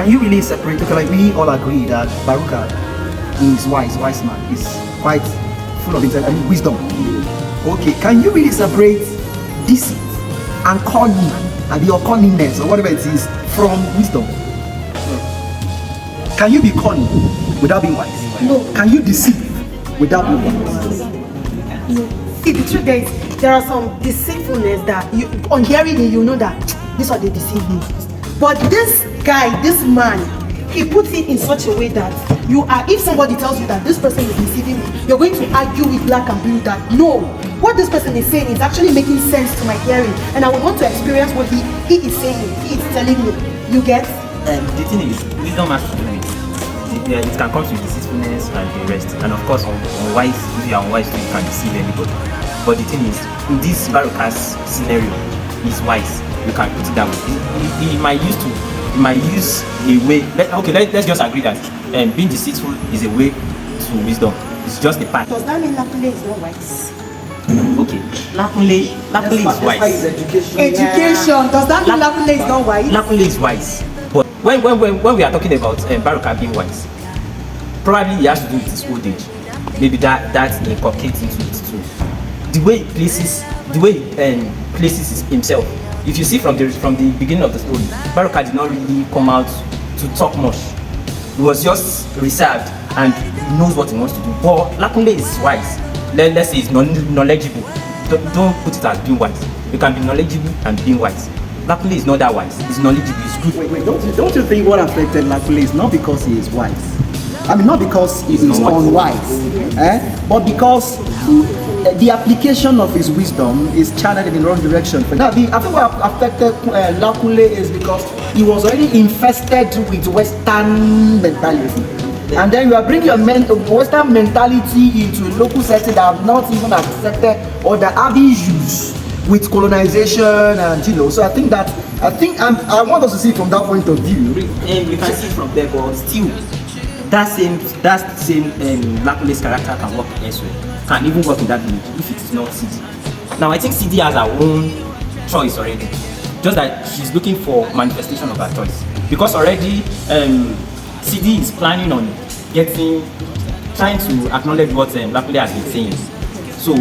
Can you really separate? Because like we all agree that Baruka is wise man, is quite full of wisdom. Okay, can you really separate deceit and cunning and your cunningness or whatever it is from wisdom? Can you be cunning without being wise? No. Can you deceive without being wise? No. See, the truth is, there are some deceitfulness that you, on hearing it, you know that this one they deceive me. But this guy, this man, he puts it in such a way that you are, if somebody tells you that this person is deceiving me, you're going to argue with black and blue that no, what this person is saying is actually making sense to my hearing, and I would want to experience what he is saying, he is telling me. You get? The thing is, wisdom has to do with it can come to deceitfulness and the rest, and of course unwise, if you are unwise you can deceive anybody. But the thing is, in this Baruka's scenario, he's wise. You can put it that way. He might use a way. Let's just agree that being deceitful is a way to wisdom. It's just a path. Does that mean Lakunle is not wise? Okay, Lakunle is wise. Education. Does that mean Lakunle is not wise? Lakunle is wise. But when we are talking about Baruka being wise, probably he has to do with his old age. Maybe that inculcates into it too. The way he places himself. If you see from the beginning of the story, Baruka did not really come out to talk much. He was just reserved and he knows what he wants to do. But Lakunle is wise. Let's say he's knowledgeable. Don't put it as being wise. You can be knowledgeable and being wise. Lakunle is not that wise. He's knowledgeable. He's good. Wait, don't you think what affected Lakunle is not because he is wise? I mean, not because he is unwise, but because the application of his wisdom is channeled in the wrong direction. Now, I think what affected Lakunle is because he was already infested with Western mentality. And then you are bringing your Western mentality into a local setting that have not even accepted or that have issues with colonization and so I think I want us to see it from that point of view. We can see it from there, but still that same Lakunle's character can work elsewhere. Can even work in that village if it is not CD. Now I think CD has her own choice already. Just that she's looking for manifestation of her choice. Because already CD is planning on trying to acknowledge what Lakunle has been saying. So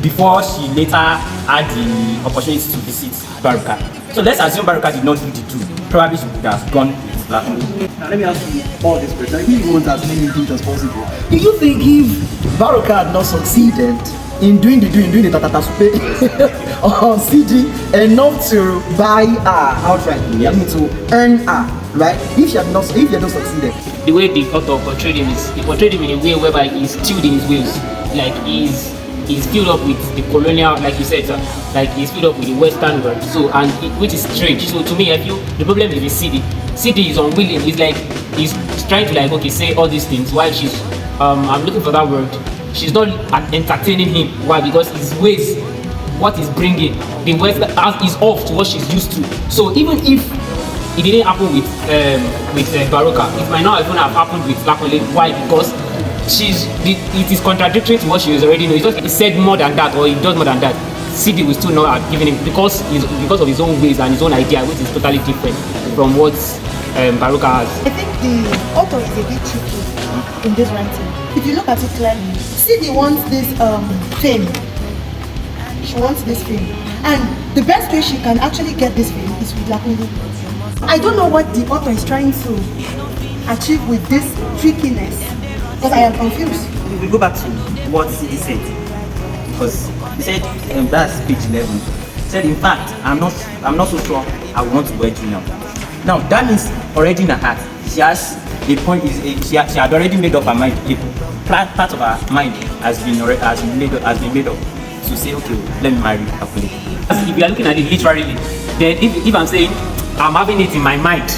before she later had the opportunity to visit Baruka. So let's assume Baruka did not do the two. Probably she would have gone with Lakunle. Now let me ask you all this question. I really want as many things as possible. Do you think if Baruka had not succeeded in doing the tatatasupe on CD enough to buy her outrightly, I mean to earn her, right? If you had not succeeded. The way the author portrayed him is he portrayed him in a way whereby he's stilled in his ways. Like he's filled up with the colonial, like you said, like he's filled up with the Western world. So which is strange. So to me, I feel the problem is with CD. CD is unwilling. He's trying to say all these things while she's I'm looking for that word. She's not entertaining him. Why? Because his ways, what he's bringing, the West is off to what she's used to. So even if it didn't happen with Baruka, it might not even have happened with Lakunle. Why? Because it is contradictory to what she was already knowing. He said more than that, or he does more than that. CD will still not have given him because of his own ways and his own idea, which is totally different from what Baruka has. I think the author is a bit tricky in this writing. If you look at it clearly, CD wants this fame. She wants this fame, and the best way she can actually get this fame is with Lakunle. I don't know what the author is trying to achieve with this trickiness, because I am confused. We go back to what CD said, because he said that's page 11. He said, in fact, I'm not so sure I want to wed you now. Now that means already in her heart, she has a point. She had already made up her mind. Part of her mind has been made up to say, okay, let me marry Lakunle. If you are looking at it literally, then if I'm saying I'm having it in my mind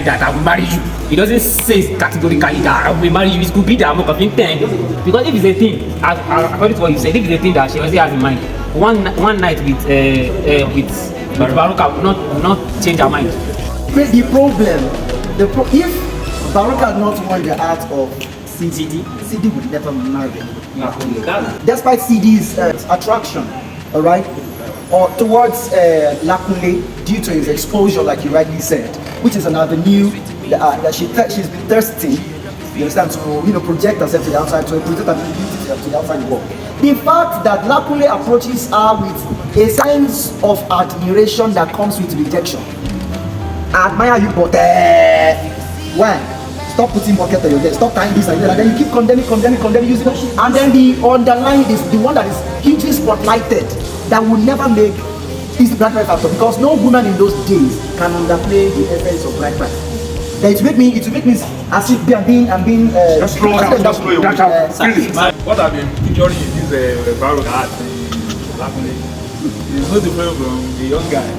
that I will marry you, it doesn't say categorically that I will marry you. It could be that I'm not intent. Because if it's a thing, according to what you said, if it's a thing that she already has in mind, one night with Baruka will not change her mind. The problem, if Baruka had not won the heart of CD would never marry. Despite CD's attraction, all right? or towards Lakunle due to his exposure, like you rightly said, which is an avenue that she's been thirsty, you understand, to project herself to the outside, to project her beauty to the outside world. The fact that Lakunle approaches her with a sense of admiration that comes with rejection. I admire you, but why? Stop putting bucket on your head, stop tying this and that, and then you keep condemning, using it. And then the underlying is the one that is hugely spotlighted, that will never make is the bright factor, because no woman in those days can underplay the essence of bright pride. Then it will make me as if I'm being just slow down. What I've been picturing in this barrel art is no different from the young guy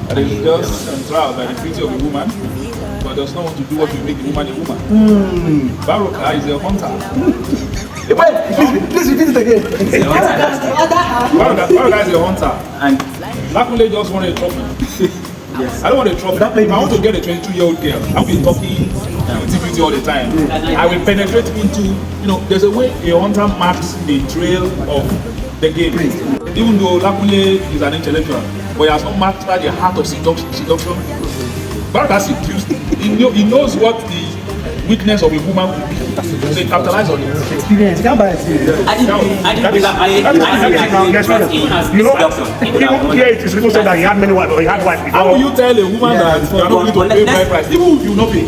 that is just enthralled by the beauty of a woman, but does not want to do what will make the woman a woman. Baroka is a hunter. Wait, please repeat it again. Baroka is a hunter, and Lakunle just wanted a trophy. Yes. I don't want a trophy. If I want to get a 22-year-old girl, I'll be talking beauty all the time. I will penetrate into, there's a way a hunter marks the trail of the game. Even though Lakunle is an intellectual, but he has not mastered the heart of seduction. Baroka seduced. He knows what the weakness of a woman will be. So he capitalized on it. Experience, can't buy experience. Even here it is people say that he had many wives, or he had wives before. How will you tell a woman that you are not going to pay bride price? Even if you not pay,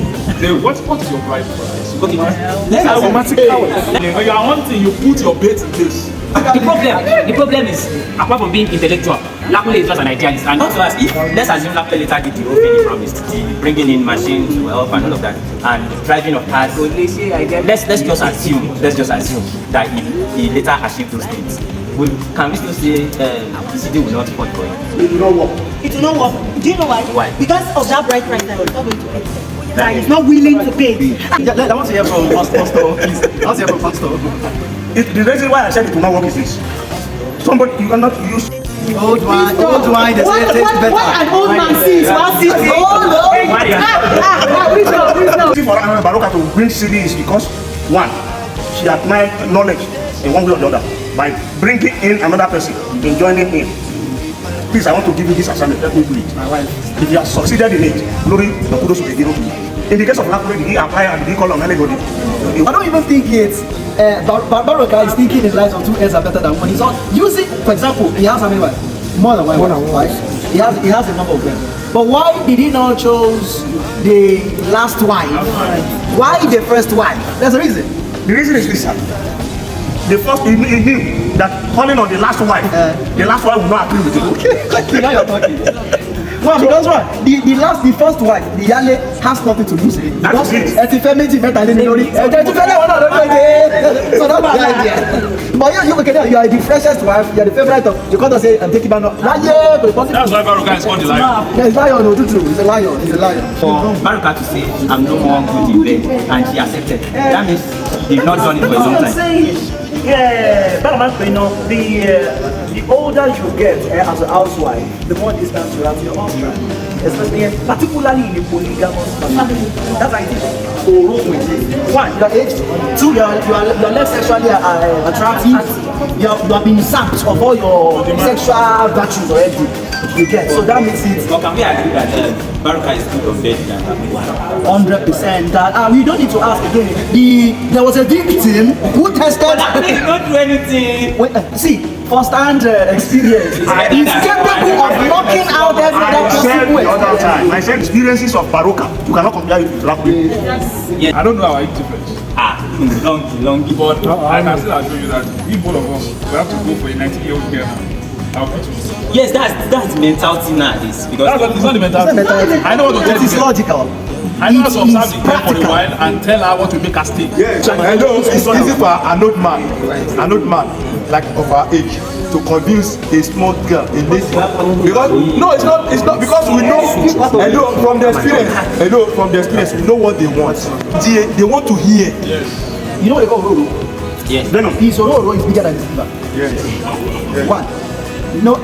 what is your bride price? Let's When you are hunting, you put your bait in place. The problem is, apart from being intellectual, Lakunle is just an idealist. And not to ask if, let's assume Lakunle later did the whole thing he promised, bringing in machines to help and all of that, and driving of cars. So let's just assume that he later achieved those things. Can we still say ECD will not fight for him? It will not work. It will not work. Do you know why? Why? Because of that bright price that he's not going to pay. That he's not willing to pay. I want to hear from Pastor, please. I want to hear from Pastor. The reason why I said it will not work is this. Somebody, you cannot use Old wine, they say it tastes better. What an old man sees, one sees the old for Baroka to bring CD is because, one, she admired knowledge in one way or the other by bringing in another person and joining in. Please, I want to give you this assignment. Let me do it. My wife, if you have succeeded in it, glory, the kudos will be given to you. In the case of Lakunle, did he apply and did he call on anybody? I don't even think it's Baroka is thinking his life of two ends are better than one. He's not using, for example, he has how many wives? More than one wife, right? He has a number of them. But why did he not choose the last wife? Why the first wife? There's a reason. The reason is this, sir. The first, he knew that calling on the last wife will not agree with him. Now you're talking. Well, because what? The first wife, the Yale, has nothing to lose. That's it. So that's the idea. But you are the freshest wife, you are the favorite of, you can't say, I'm taking back now. That's why Baroka is called the lion. Yeah, it's lion, no, true. It's a lion, it's a lion. For Baroka to say, I'm no more good in bed, and she accepted, that means he's not done it for a long time. Yeah, the older you get as a housewife, the more distance you have to your husband. Especially, particularly in the polygamous family. That's why it is so wrong with it. One, You are aged. Two, you are less sexually attractive. You have been sapped of all your sexual virtues already. You get. So that makes it But can we agree that Baroka is good on bed than Lakunle? 100%. That we don't need to ask again. There was a victim who tested. Lakunle did not do anything. Wait, see, first-hand experience. He's capable of knocking out every possible way. I said experiences of Baroka. You cannot compare it with Lakunle. Yeah. I don't know our age difference. Long. But I can still assure you that if both of us, we have to go for a 90-year-old girl now. Yes, that's the mentality nowadays. Because It's not the mentality. I know what to tell It is you. logical. I know how to observe the girl for a while and tell her what will make her stay. Yeah, I know it's easy for an old man, like of our age, to convince a small girl, a lady. Because no, it's not because we know. From the experience, we know what they want. They want to hear. Yes. You know what they call Roro? yes. His Roro is bigger than his liver. Yes. One,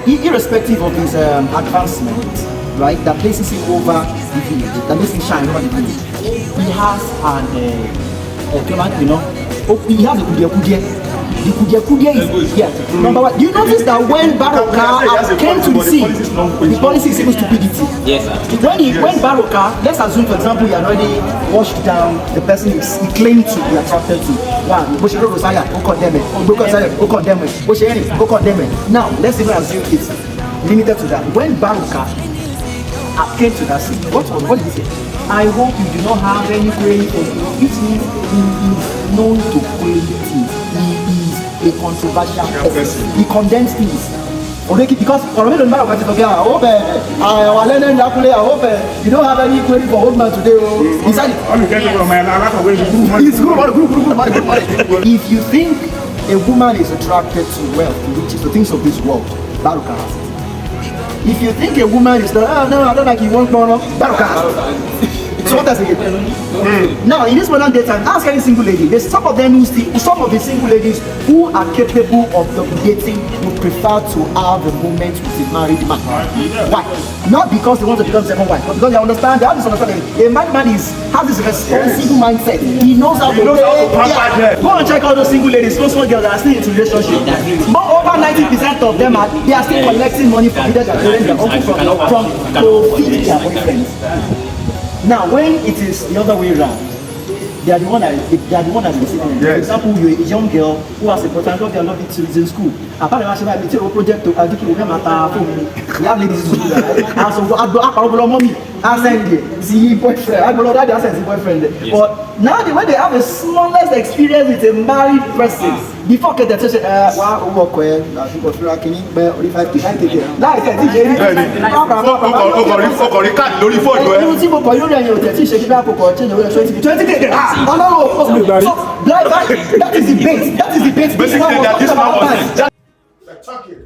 irrespective of his advancement, right, that places him over the village, that makes him shine over the village. He has he has a kudie. The Kudia is here. Number one, do you notice that when Baroka came to the scene, the policy is even stupidity? Yes, sir. When Baroka, let's assume for example, you are already washed down, the person he claimed to be attracted to. One, Boshiro Rosaya, who condemn it, who condemn it, Boshiri, who condemn it. Now, let's even assume it's limited to that. When Baroka came to that scene, what did he say? I hope you do not have any query for you. It means he is known to query things. He is a controversial person. He condemns things. Because I hope you don't have any query for old man today. He said it. If you think a woman is attracted to wealth, to riches, to things of this world, Baroka has it. If you think a woman is not, no, I don't like you, want more, Baroka has it. So what does it get? Now, in this modern day time, ask any single lady. There's some of them who some of the single ladies who are capable of dating would prefer to have a moment with a married man. Why? Not because they want to become second wife, but because they understand, they have this understanding. A married man has this responsible mindset. He knows how to pay. Go and check out those single ladies, those small girls that are still in relationship. But over 90% of them they are still collecting money from either their parents, their uncle, from to feed their boyfriends. Now, when it is the other way around, they are the one that is receiving. For example, you're a young girl who has a potential girl love it in school. Apparently, I have a project to educate women we have ladies in school. I send the boyfriend. I send the boyfriend. But now, when they have the smallest experience with a married person, before they say, that is the bait. That is the bait. Basically, that this man was